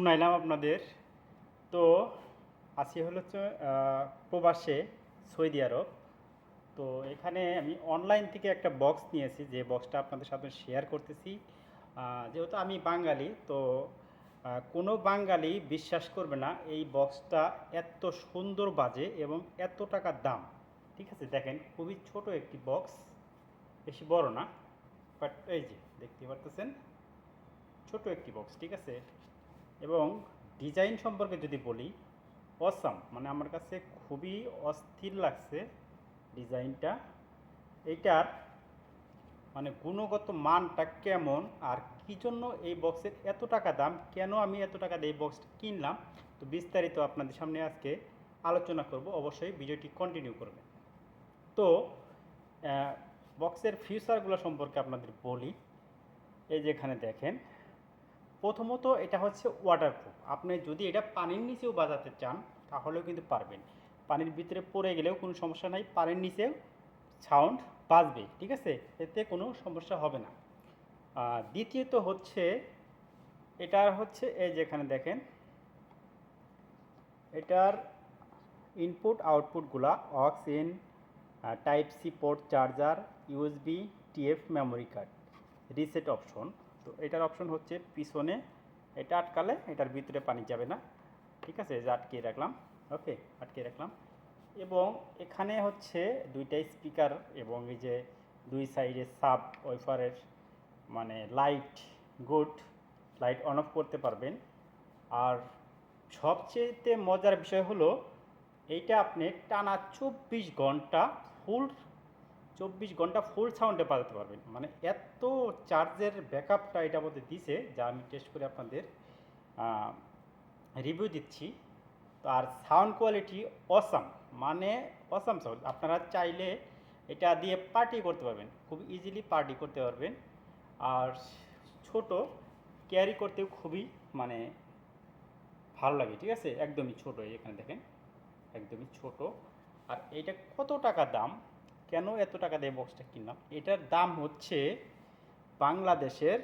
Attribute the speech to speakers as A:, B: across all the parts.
A: শুনাইলাম আপনাদের। তো আছি হচ্ছে প্রবাসে সৌদি আরব। তো এখানে আমি অনলাইন থেকে একটা বক্স নিয়েছি, যে বক্সটা আপনাদের সাথে শেয়ার করতেছি। যেহেতু আমি বাঙালি, তো কোনো বাঙালি বিশ্বাস করবে না এই বক্সটা এত সুন্দর বাজে এবং এত টাকার দাম। ঠিক আছে, দেখেন খুবই ছোট একটি বক্স, বেশি বড় না, বাট এই যে দেখতে পারতেছেন ছোট একটি বক্স। ঠিক আছে, এবং ডিজাইন সম্পর্কে যদি বলি, অসাম, মানে আমার কাছে খুবই অস্থির লাগছে ডিজাইনটা। এইটার মানে গুণগত মানটা কেমন, আর কি জন্য এই বক্সের এত টাকা দাম, কেন আমি এত টাকা দিয়ে এই বক্সটা কিনলাম, তো বিস্তারিত আপনাদের সামনে আজকে আলোচনা করব। অবশ্যই ভিডিওটি কন্টিনিউ করবেন। তো বক্সের ফিচারগুলো সম্পর্কে আপনাদের বলি। এই যে এখানে দেখেন, প্রথমত এটা হচ্ছে ওয়াটারপ্রুফ। আপনি যদি এটা পানির নিচেও বাজাতে চান তাহলেও কিন্তু পারবেন, পানির ভিতরে পড়ে গেলেও কোনো সমস্যা নাই, পানির নিচেও সাউন্ড বাজবে। ঠিক আছে, এতে কোনো সমস্যা হবে না। দ্বিতীয়ত হচ্ছে এটার হচ্ছে এই যে এখানে দেখেন, এটার ইনপুট আউটপুটগুলা aux in, type C port, charger, USB, TF memory card, reset option. তো এটার অপশন হচ্ছে পিছনে, এটা আটকালে এটার ভিতরে পানি যাবে না। ঠিক আছে, যে আটকিয়ে রাখলাম, ওকে, আটকিয়ে রাখলাম। এবং এখানে হচ্ছে দুইটাই স্পিকার, এবং এই যে দুই সাইডে সাব ওয়েফারের মানে light, good light on of করতে পারবেন। আর সবচেয়ে মজার বিষয় হলো এইটা আপনি টানা 24 ঘন্টা ফুল, 24 ঘন্টা ফুল সাউন্ডে বাজাতে পারবেন। মানে এত চার্জের ব্যাকআপটা এটার মধ্যে দিছে, যা আমি টেস্ট করে আপনাদের রিভিউ দিচ্ছি। তো আর সাউন্ড কোয়ালিটি অসাম, মানে অসাম সাউন্ড। আপনারা চাইলে এটা দিয়ে পার্টি করতে পারবেন, খুব ইজিলি পার্টি করতে পারবেন। আর ছোট, ক্যারি করতেও খুবই মানে ভালো লাগে। ঠিক আছে, একদমই ছোট, এখানে দেখেন একদমই ছোট। আর এইটা কত টাকা দাম, কেন এত টাকা দিয়ে বক্সটা কিনলাম, এটার দাম হচ্ছে বাংলাদেশের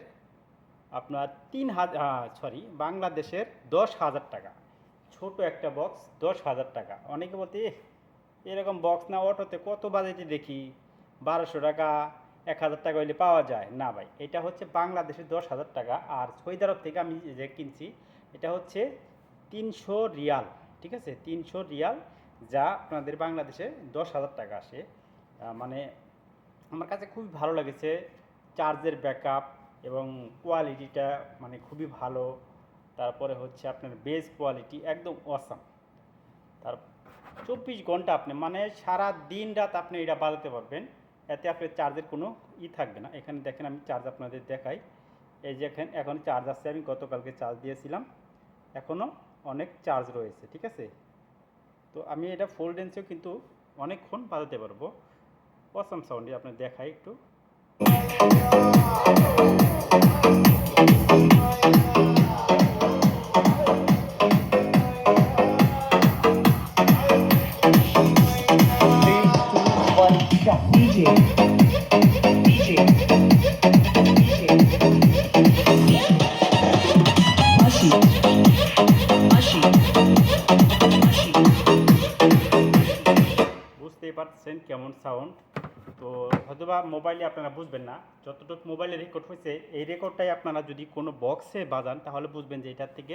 A: আপনার বাংলাদেশের 10,000 টাকা। ছোট একটা বক্স 10,000 টাকা। অনেকে বলতে এরকম বক্স না অটোতে কত বাজেটে দেখি 1200 টাকা, 1,000 টাকা হইলে পাওয়া যায় না ভাই। এটা হচ্ছে বাংলাদেশের 10,000 টাকা। আর সৌদি আরব থেকে আমি যে কিনছি এটা হচ্ছে 300 রিয়াল। ঠিক আছে, 300 রিয়াল, যা আপনাদের বাংলাদেশে 10,000 টাকা আসে। মানে আমার কাছে খুবই ভালো লেগেছে, চার্জের ব্যাকআপ এবং কোয়ালিটিটা মানে খুবই ভালো। তারপরে হচ্ছে আপনার বেস কোয়ালিটি একদম অসাম। তার 24 ঘন্টা আপনি মানে সারা দিন রাত আপনি এটা বাজাতে পারবেন, এতে আপনার চার্জের কোনো থাকবে না। এখানে দেখেন আমি চার্জ আপনাদের দেখাই। এই যে এখন চার্জ আছে, আমি গতকালকে চার্জ দিয়েছিলাম, এখনও অনেক চার্জ রয়েছে। ঠিক আছে, তো আমি এটা ফুল রেঞ্জেও কিন্তু অনেকক্ষণ বাজাতে পারবো। অসাম সাউন্ডে আপনার দেখাই একটু। বুঝতেই পারছেন কেমন সাউন্ড। তো হয়তোবা মোবাইলে আপনারা বুঝবেন না, যতটুকু মোবাইলে রেকর্ড হয়েছে এই রেকর্ডটাই আপনারা যদি কোনো বক্সে বাজান তাহলে বুঝবেন যে এটার থেকে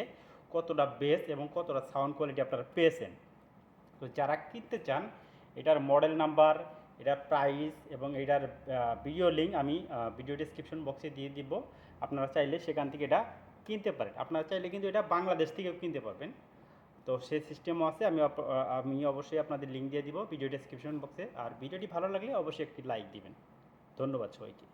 A: কতটা বেস এবং কতটা সাউন্ড কোয়ালিটি আপনারা পেয়েছেন। তো যারা কিনতে চান, এটার মডেল নাম্বার, এটার প্রাইস এবং এটার ভিডিও লিঙ্ক আমি ভিডিও ডিসক্রিপশন বক্সে দিয়ে দিব। আপনারা চাইলে সেখান থেকে এটা কিনতে পারেন। আপনারা চাইলে কিন্তু এটা বাংলাদেশ থেকেও কিনতে পারবেন। তো সেই সিস্টেমও আছে, আমি অবশ্যই আপনাদের লিঙ্ক দিয়ে দিব ভিডিও ডেসক্রিপশন বক্সে। আর ভিডিওটি ভালো লাগলে অবশ্যই একটি লাইক দিবেন। ধন্যবাদ সবাইকে।